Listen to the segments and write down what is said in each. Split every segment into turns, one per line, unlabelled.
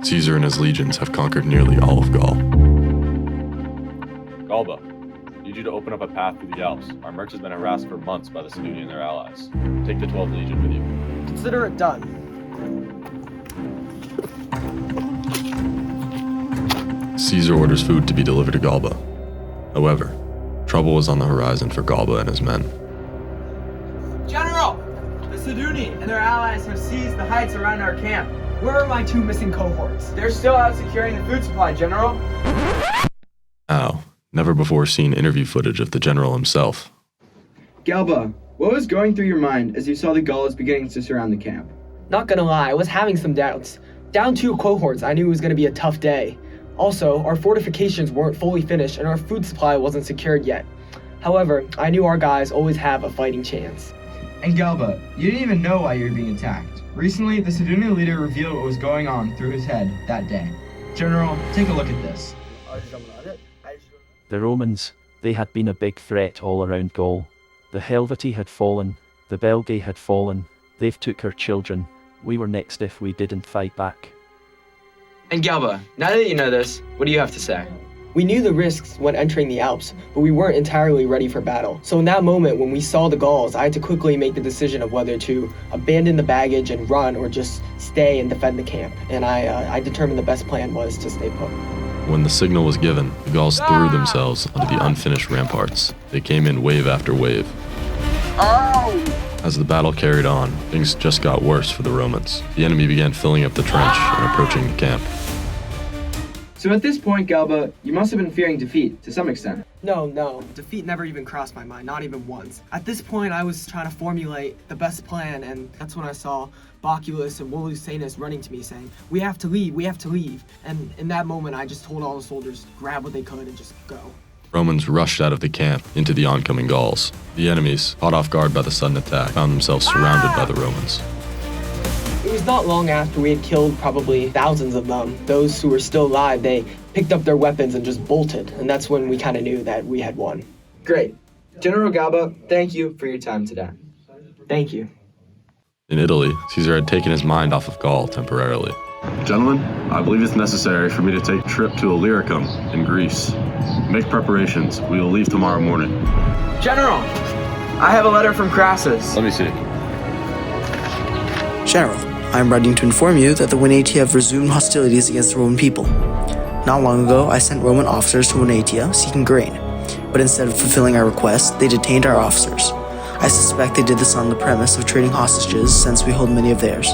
Caesar and his legions have conquered nearly all of Gaul.
Galba, I need you to open up a path through the Alps. Our march has been harassed for months by the Sidoni and their allies. Take the 12th Legion with you.
Consider it done.
Caesar orders food to be delivered to Galba. However, trouble is on the horizon for Galba and his men.
General! The Sidoni and their allies have seized the heights around our camp. Where are my 2 missing cohorts? They're still out securing the food supply, General.
Now, never before seen interview footage of the general himself.
Galba, what was going through your mind as you saw the Gauls beginning to surround the camp?
Not gonna lie, I was having some doubts. Down 2 cohorts, I knew it was gonna be a tough day. Also, our fortifications weren't fully finished and our food supply wasn't secured yet. However, I knew our guys always have a fighting chance.
And Galba, you didn't even know why you were being attacked. Recently, the Sidoni leader revealed what was going on through his head that day. General, take a look at this.
The Romans, they had been a big threat all around Gaul. The Helvetii had fallen, the Belgae had fallen, they've took our children. We were next if we didn't fight back.
And Galba, now that you know this, what do you have to say?
We knew the risks when entering the Alps, but we weren't entirely ready for battle. So in that moment, when we saw the Gauls, I had to quickly make the decision of whether to abandon the baggage and run or just stay and defend the camp. And I determined the best plan was to stay put.
When the signal was given, the Gauls threw themselves onto the unfinished ramparts. They came in wave after wave. As the battle carried on, things just got worse for the Romans. The enemy began filling up the trench and approaching the camp.
So at this point, Galba, you must have been fearing defeat to some extent.
No. Defeat never even crossed my mind, not even once. At this point, I was trying to formulate the best plan, and that's when I saw Baculus and Volusenus running to me saying, we have to leave. And in that moment, I just told all the soldiers, grab what they could and just go.
Romans rushed out of the camp into the oncoming Gauls. The enemies, caught off guard by the sudden attack, found themselves surrounded by the Romans.
It was not long after we had killed probably thousands of them. Those who were still alive, they picked up their weapons and just bolted. And that's when we kind of knew that we had won.
Great. General Galba, thank you for your time today.
Thank you.
In Italy, Caesar had taken his mind off of Gaul temporarily.
Gentlemen, I believe it's necessary for me to take a trip to Illyricum in Greece. Make preparations. We will leave tomorrow morning.
General, I have a letter from Crassus.
Let me see.
General, I am writing to inform you that the Venetii have resumed hostilities against the Roman people. Not long ago, I sent Roman officers to Venetia seeking grain, but instead of fulfilling our request, they detained our officers. I suspect they did this on the premise of trading hostages since we hold many of theirs.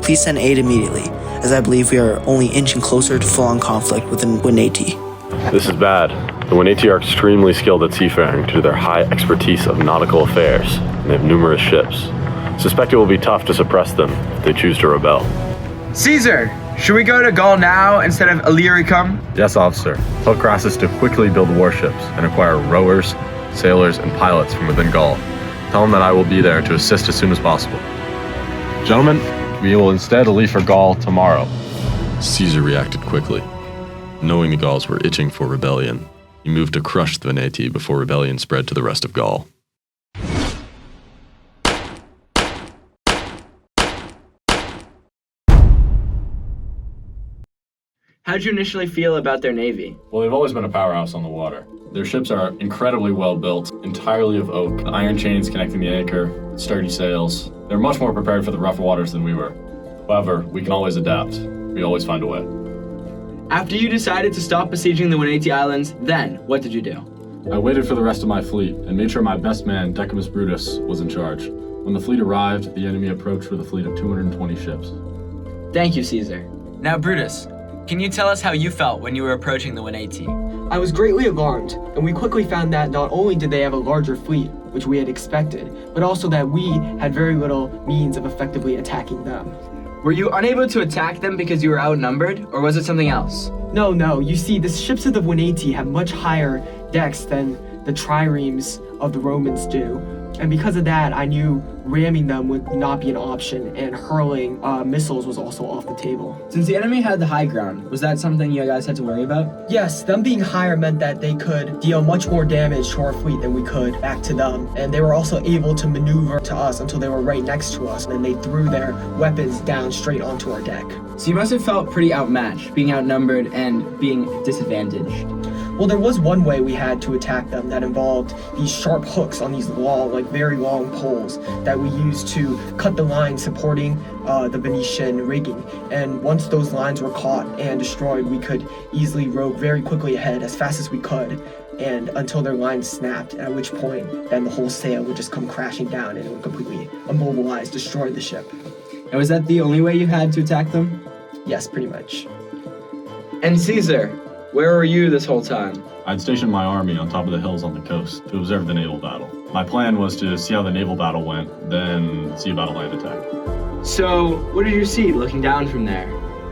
Please send aid immediately, as I believe we are only inching closer to full-on conflict with the Venetii.
This is bad. The Venetii are extremely skilled at seafaring due to their high expertise of nautical affairs, and they have numerous ships. Suspect it will be tough to suppress them if they choose to rebel.
Caesar, should we go to Gaul now instead of Illyricum?
Yes, officer. Tell Crassus to quickly build warships and acquire rowers, sailors, and pilots from within Gaul. Tell him that I will be there to assist as soon as possible. Gentlemen, we will instead leave for Gaul tomorrow.
Caesar reacted quickly. Knowing the Gauls were itching for rebellion, he moved to crush the Venetii before rebellion spread to the rest of Gaul.
How'd you initially feel about their navy?
Well, they've always been a powerhouse on the water. Their ships are incredibly well built, entirely of oak, iron chains connecting the anchor, sturdy sails. They're much more prepared for the rough waters than we were. However, we can always adapt. We always find a way.
After you decided to stop besieging the Venetii Islands, then what did you do?
I waited for the rest of my fleet and made sure my best man, Decimus Brutus, was in charge. When the fleet arrived, the enemy approached with a fleet of 220 ships.
Thank you, Caesar. Now, Brutus, can you tell us how you felt when you were approaching the Venetii?
I was greatly alarmed, and we quickly found that not only did they have a larger fleet, which we had expected, but also that we had very little means of effectively attacking them.
Were you unable to attack them because you were outnumbered, or was it something else?
No. You see, the ships of the Venetii have much higher decks than the triremes of the Romans do. And because of that, I knew ramming them would not be an option, and hurling missiles was also off the table.
Since the enemy had the high ground, was that something you guys had to worry about?
Yes, them being higher meant that they could deal much more damage to our fleet than we could back to them. And they were also able to maneuver to us until they were right next to us, and then they threw their weapons down straight onto our deck.
So you must have felt pretty outmatched, being outnumbered and being disadvantaged.
Well, there was one way we had to attack them that involved these sharp hooks on these long, very long poles that we used to cut the lines supporting the Venetian rigging. And once those lines were caught and destroyed, we could easily row very quickly ahead as fast as we could, and until their lines snapped, at which point then the whole sail would just come crashing down and it would completely immobilize, destroy the ship.
And was that the only way you had to attack them?
Yes, pretty much.
And Caesar, where were you this whole time?
I'd stationed my army on top of the hills on the coast to observe the naval battle. My plan was to see how the naval battle went, then see about a land attack.
So, what did you see looking down from there?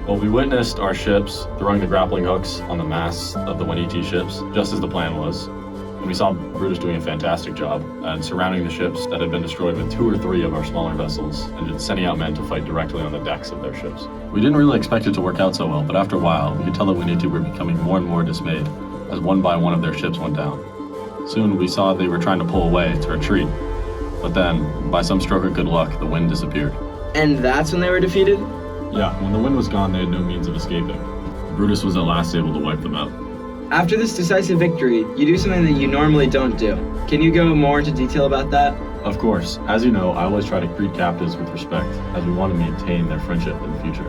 Well, we witnessed our ships throwing the grappling hooks on the masts of the 1ET ships, just as the plan was. And we saw Brutus doing a fantastic job and surrounding the ships that had been destroyed with 2 or 3 of our smaller vessels and just sending out men to fight directly on the decks of their ships. We didn't really expect it to work out so well, but after a while, we could tell that 1ET were becoming more and more dismayed as one by one of their ships went down. Soon, we saw they were trying to pull away to retreat, but then, by some stroke of good luck, the wind disappeared.
And that's when they were defeated?
Yeah, when the wind was gone, they had no means of escaping. Brutus was at last able to wipe them out.
After this decisive victory, you do something that you normally don't do. Can you go more into detail about that?
Of course, as you know, I always try to treat captives with respect, as we want to maintain their friendship in the future.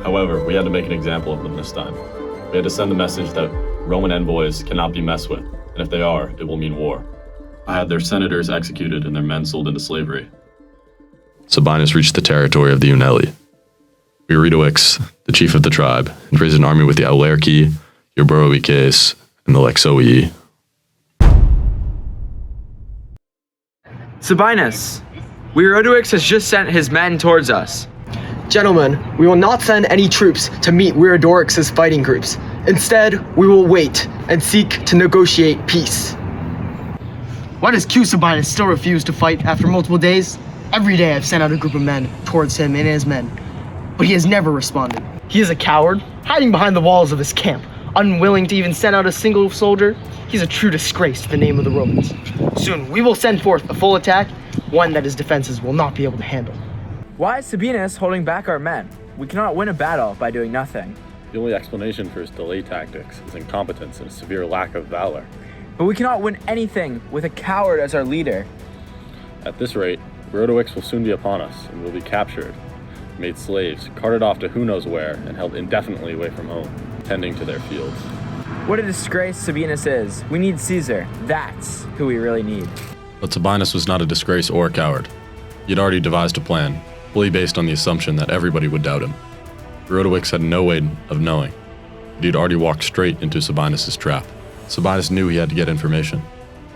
However, we had to make an example of them this time. We had to send the message that Roman envoys cannot be messed with, and if they are, it will mean war. I had their senators executed and their men sold into slavery.
Sabinus reached the territory of the Unelli. Eurytoix, the chief of the tribe, had raised an army with the Aulerci, Euboroices, and the Lexoi.
Sabinus, Eurytoix has just sent his men towards us.
Gentlemen, we will not send any troops to meet Eurytorix's fighting groups. Instead, we will wait and seek to negotiate peace.
Why does Q Sabinus still refuse to fight after multiple days? Every day I've sent out a group of men towards him and his men, but he has never responded. He is a coward, hiding behind the walls of his camp, unwilling to even send out a single soldier. He's a true disgrace to the name of the Romans. Soon we will send forth a full attack, one that his defenses will not be able to handle.
Why is Sabinus holding back our men? We cannot win a battle by doing nothing.
The only explanation for his delay tactics is incompetence and a severe lack of valor.
But we cannot win anything with a coward as our leader.
At this rate, Eurytoix will soon be upon us and will be captured, made slaves, carted off to who knows where, and held indefinitely away from home, tending to their fields.
What a disgrace Sabinus is. We need Caesar. That's who we really need.
But Sabinus was not a disgrace or a coward. He had already devised a plan, fully based on the assumption that everybody would doubt him. Eurytoix had no way of knowing, but he had already walked straight into Sabinus' trap. Sabinus knew he had to get information.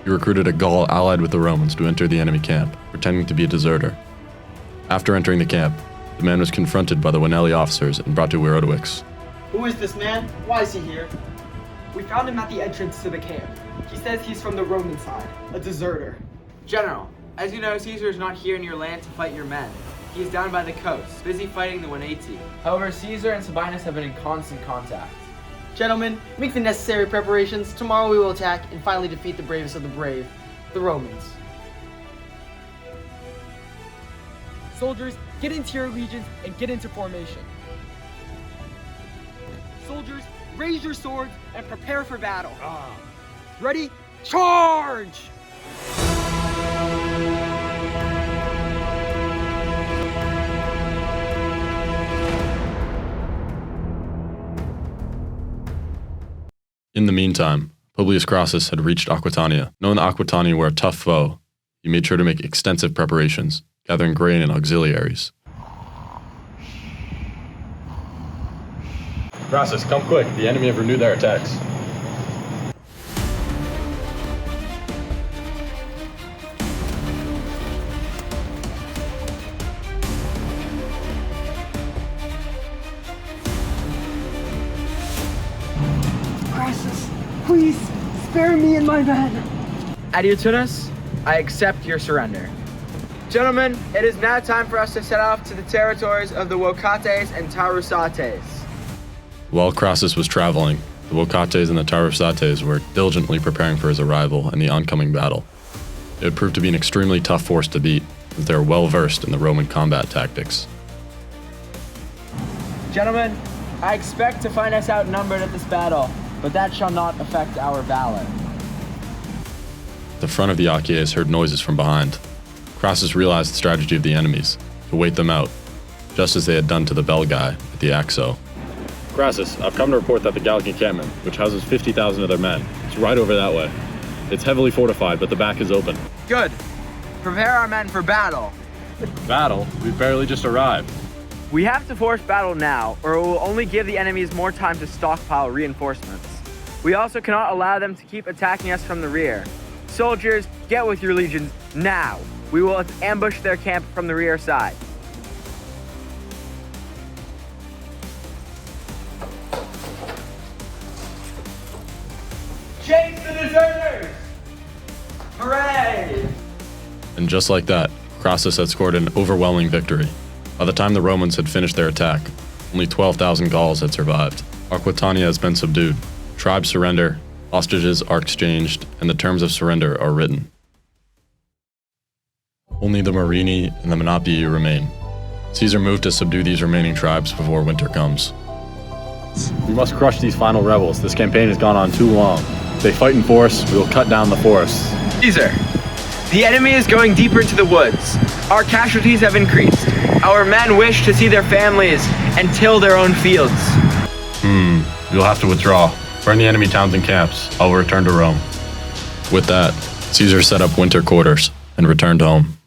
He recruited a Gaul allied with the Romans to enter the enemy camp, pretending to be a deserter. After entering the camp, the man was confronted by the Winelli officers and brought to Eurytoix.
Who is this man? Why is he here? We found him at the entrance to the camp. He says he's from the Roman side, a deserter.
General, as you know, Caesar is not here in your land to fight your men. He is down by the coast, busy fighting the 180. However, Caesar and Sabinus have been in constant contact.
Gentlemen, make the necessary preparations. Tomorrow we will attack and finally defeat the bravest of the brave, the Romans.
Soldiers, get into your legions and get into formation. Soldiers, raise your swords and prepare for battle. Ready? Charge!
In the meantime, Publius Crassus had reached Aquitania. Knowing the Aquitani were a tough foe, he made sure to make extensive preparations, gathering grain and auxiliaries.
Crassus, come quick. The enemy have renewed their attacks.
Crassus, please, spare me and my men.
Adiutunus,
I accept your surrender. Gentlemen, it is now time for us to set off to the territories of the Wokates and Tarusates.
While Crassus was traveling, the Wokates and the Tarusates were diligently preparing for his arrival and the oncoming battle. It would prove to be an extremely tough force to beat, as they are well versed in the Roman combat tactics.
Gentlemen, I expect to find us outnumbered at this battle, but that shall not affect our valor.
The front of the Achaeans heard noises from behind. Crassus realized the strategy of the enemies, to wait them out, just as they had done to the Belgae at the Axo. Crassus, I've come to report that the Gallic encampment, which houses 50,000 of their men, is right over that way. It's heavily fortified, but the back is open.
Good. Prepare our men for battle.
Battle? We've barely just arrived.
We have to force battle now, or it will only give the enemies more time to stockpile reinforcements. We also cannot allow them to keep attacking us from the rear. Soldiers, get with your legions now. We will ambush their camp from the rear side. Chase the deserters! Hooray!
And just like that, Crassus had scored an overwhelming victory. By the time the Romans had finished their attack, only 12,000 Gauls had survived. Aquitania has been subdued. Tribes surrender, hostages are exchanged, and the terms of surrender are written. Only the Morini and the Menapii remain. Caesar moved to subdue these remaining tribes before winter comes.
We must crush these final rebels. This campaign has gone on too long. If they fight in force, we will cut down the forests.
Caesar, the enemy is going deeper into the woods. Our casualties have increased. Our men wish to see their families and till their own fields.
You'll have to withdraw. Burn the enemy towns and camps. I will return to Rome. With that, Caesar set up winter quarters and returned home.